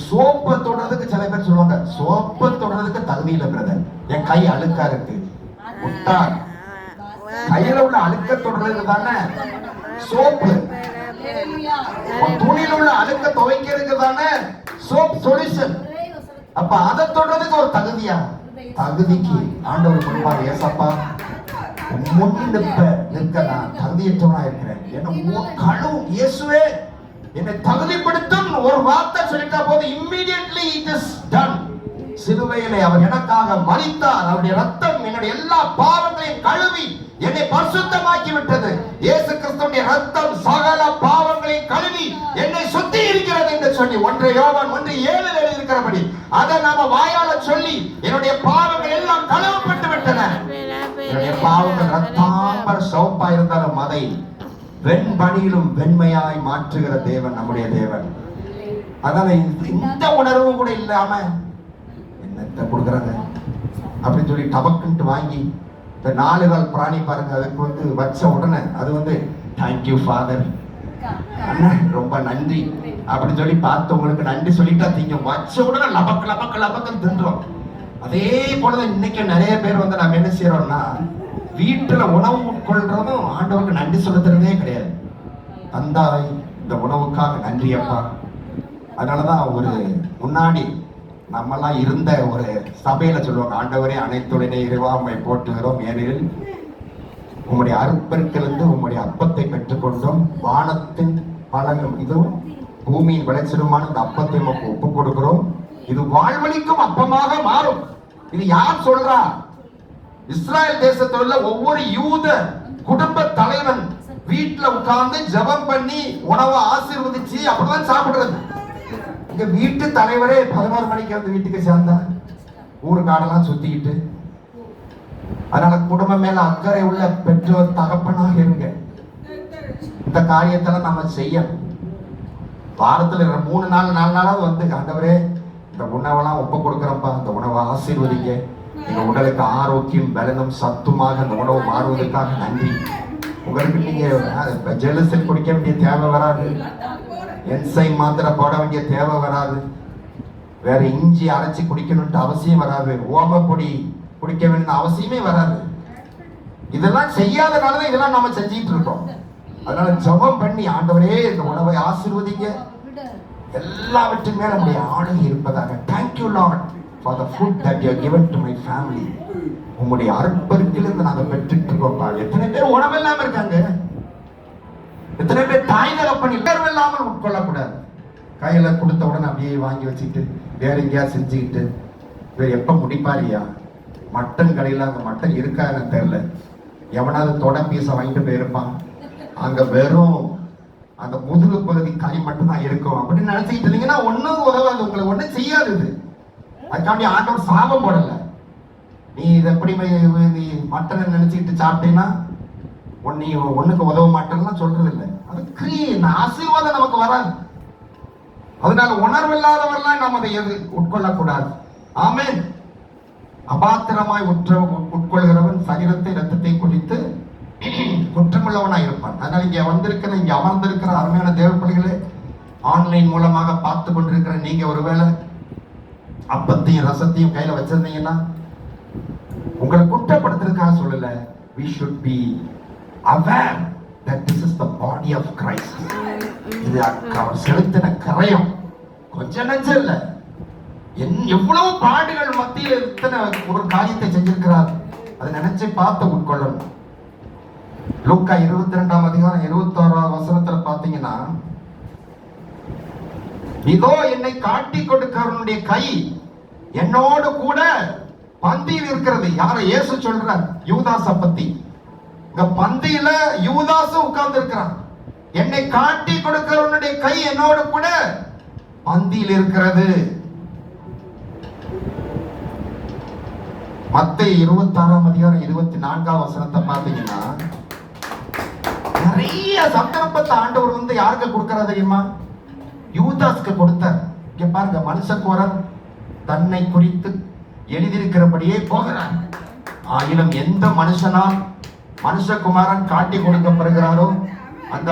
சோப்பை தொடுறதுக்கு சில பேர் சொல்லுவாங்க, சோப்பை தொடுறதுக்கு தகுதி இல்லை பிரதர், என் கை அழுக்கா இருக்கு. முட்டாள், கையில உள்ள அழுக்க தொடுறது தானே சோப்பு. துணியில உள்ள அழுக்க துவைக்கிறதுக்கு தானே சோப் சொல்யூஷன். அப்ப அதை தொடுறதுக்கு ஒரு தகுதியா? தகுதிக்கு ஆண்டவர் சொல்வார், ஏசப்பா நிற்க நான் தகுதியற்றவனா இருக்கிறேன், என்ன கழுவும் இயேசுவே, என்னை தகுதிப்படுத்தும் ஒரு வார்த்தை சொல்லிட்டா போது இம்மீடியட்லி இட் இஸ் டன். சிலுவையிலே அவர் எனக்காக மரித்தார். அவருடைய ரத்தம் என்னுடைய எல்லா பாவங்களையும் கழுவி என்னை பரிசுத்தமாக்கி விட்டது. இயேசு கிறிஸ்துவின் ரத்தம் சகல பாவங்களையும் கழுவி என்னை சுத்தி இருக்கிறது என்று சொல்லி 1 யோவான் 1:7 எழுதியிருக்கிறபடி அதை நாம வாயால சொல்லி என்னுடைய பாவங்கள் எல்லாம் கழுவப்பட்டு விட்டன. என்னுடைய பாவங்கள் ரத்தாம்பர சோப்பா இருந்தாலும் அதை வெண்பனியிலும் வெண்மையாய் மாற்றுகிற தேவன் நம்முடைய தேவன். அதனால இந்த உணர்வும் கூட இல்லாம என்னத்தை கொடுக்குறாங்க அப்படின்னு சொல்லி டபக்குன்ட்டு வாங்கி இந்த 4 கால் பிராணி பாருங்க, அதுக்கு வச்ச உடனே அது தேங்க்யூ ஃபாதர், ரொம்ப நன்றி அப்படின்னு சொல்லி பார்த்தவங்களுக்கு நன்றி சொல்லிட்டா தீங்க வச்ச உடனே லபக்கு லபக்கு லபக்குன்னு தின்றோம். அதே போலதான் இன்னைக்கு நிறைய பேர் நம்ம என்ன செய்யறோம்னா, வீட்டுல உணவு உட்கொள்றதும் ஆண்டவருக்கு நன்றி சொல்லுறதே கிடையாது. தந்தாய் இந்த உணவுக்காக நன்றி அப்பா. அதனாலதான் ஒரு முன்னாடி நம்மெல்லாம் இருந்த ஒரு சபையில சொல்லுவாங்க, ஆண்டவரே அனைத்துடனே இறைவா உம்மை போற்றுகிறோம், ஏனெனில் உம்முடைய அருப்பருக்கிலிருந்து உம்முடைய அப்பத்தை பெற்றுக்கொண்டோம், வானத்தின் பழங்கள் இதுவும் பூமியின் விளைச்சலுமான இந்த அப்பத்தை நமக்கு ஒப்பு கொடுக்கிறோம், இது வாழ்வழிக்கும் அப்பமாக மாறும். இது யார் சொல்றா? இஸ்ராயல் தேசத்தில் உள்ள ஒவ்வொரு யூத குடும்ப தலைவன் வீட்டுல உட்கார்ந்து ஜெபம் பண்ணி உணவை ஆசீர்வதிச்சு அப்படிதான் சாப்பிடுறது. இங்க வீட்டு தலைவரே 11 மணிக்கு வீட்டுக்கு சேர்ந்தா ஊரு காடெல்லாம் சுத்திக்கிட்டு. அதனால குடும்பம் மேல அக்கறை உள்ள பெற்றோர் தகப்பனாக இருங்க. இந்த காரியத்தெல்லாம் நம்ம செய்யணும். வாரத்துல 3 நாள் 4 நாளாவது ஆண்டவரே இந்த உணவெல்லாம் ஒப்பு கொடுக்குறப்பா, இந்த உணவை ஆசீர்வதிங்க, எங்க உடலுக்கு ஆரோக்கியம் பலனும் சத்துமாக அந்த உணவு மாறுவதற்காக நன்றி. உங்களுக்கு நீங்க ஜெலுசல் குடிக்க வேண்டிய தேவை வராது, என்சைம் மாத்திரை போட வேண்டிய தேவை வராது, வேற இஞ்சி அரைச்சி குடிக்கணும்ட்டு அவசியம் வராது, ஓம பொடி குடிக்க வேண்டிய அவசியமே வராது. இதெல்லாம் செய்யாதனாலதான் இதெல்லாம் நம்ம செஞ்சிட்டு இருக்கோம். அதனால ஜெபம் பண்ணி ஆண்டவரே இந்த உணவை ஆசீர்வதிங்க, எல்லாவற்றின் மேல நம்முடைய ஆளுகை இருப்பதாக. Thank you Lord for the food that you have given to my family. உங்களுடைய அற்பருக்கிலிருந்து நாங்க பெற்றுட்டு இருக்கோம். எத்தனை பேர் உணவில்லாம இருக்காங்க, எத்தனை பேர் தாய் தகப்பன் இல்லாமல் உட்கொள்ளக்கூடாது. கையில கொடுத்த உடனே அப்படியே வாங்கி வச்சுக்கிட்டு வேற எங்கேயா செஞ்சுக்கிட்டு வேற எப்ப முடிப்பாரியா? மட்டன் கடையில அந்த மட்டன் இருக்கா எனக்கு தெரியல, எவனாவது தொட பீச வாங்கிட்டு போயிருப்பான், அங்க வெறும் அந்த முதுகு பகுதி கறி மட்டும் தான் இருக்கும் அப்படின்னு நினைச்சுக்கிட்டு இருந்தீங்கன்னா ஒன்னும் உதவாது, உங்களுக்கு ஒன்னும் செய்யாது. இது அதுக்காண்டி ஆண்டவர் சாபம் போடல. நீ இதை எப்படி நீ மட்டனை நினைச்சுக்கிட்டு சாப்பிட்டீங்கன்னா நீ ஒண்ணுக்கு உதவ மாட்டேன்னு சொல்றது இல்லை. அது கிரீன் ஆசீர்வாதம் நமக்கு வராது. அதனால உணர்வு இல்லாதவரெல்லாம் நாம் அதை உட்கொள்ளக்கூடாது. ஆமென். அபாத்திரமாய் உட்கொள்கிறவன் சரீரத்தை ரத்தத்தை குடித்து குற்றமுள்ளவனா இருப்பான். அதனால இங்க அமர்ந்திருக்கிற அருமையான தேவ பிள்ளைகளே, ஆன்லைன் மூலமாக பார்த்து கொண்டிருக்கிற நீங்க ஒருவேளை அப்பத்தையும் ரசத்தையும் கையில வச்சிருந்தீங்கன்னா உங்களை குற்றப்படுத்துறதுக்காக சொல்லல. we should be aware that this is the body of Christ. இது அவர் செலுத்தின கரையம் கொஞ்சம் நஞ்சம் இல்ல, எவ்வளவு பாடுகள் மத்தியில் இத்தனை ஒரு காரியத்தை செஞ்சிருக்கிறார். அதை நினைச்சு பார்த்து உட்கொள்ளணும். லூக்கா 22ஆம் அதிகாரம் 26ஆம் வசனத்துல பாத்தீங்கன்னா, இதோ என்னை காட்டி கொடுக்கிறவனுடைய கை என்னோடு கூட பந்தியில் இருக்கிறது. யார இயேசு சொல்றார்? யூதாச பத்தி. இங்க பந்தியில யூதாசு உட்கார்ந்து இருக்கிறான். என்னை காட்டி கொடுக்கிறவனுடைய கை என்னோடு கூட பந்தியில் இருக்கிறது. மத்தேயு 26ஆம் அதிகாரம் 24ஆம் வசனத்தை பாத்தீங்கன்னா, நிறைய சந்தர்ப்பத்தை ஆண்டவர் யாருக்கு கொடுக்கிறார் தெரியுமா? யூதாஸ்க்கு கொடுத்தார். இங்க பாருங்க, மனுஷகுமாரன் தன்னை குறித்து எழுதியிருக்கிறபடியே போகிறார். ஆயினும் எந்த மனுஷனால் மனுஷகுமாரன் காட்டி கொடுக்கப்படுகிறாரோ அந்த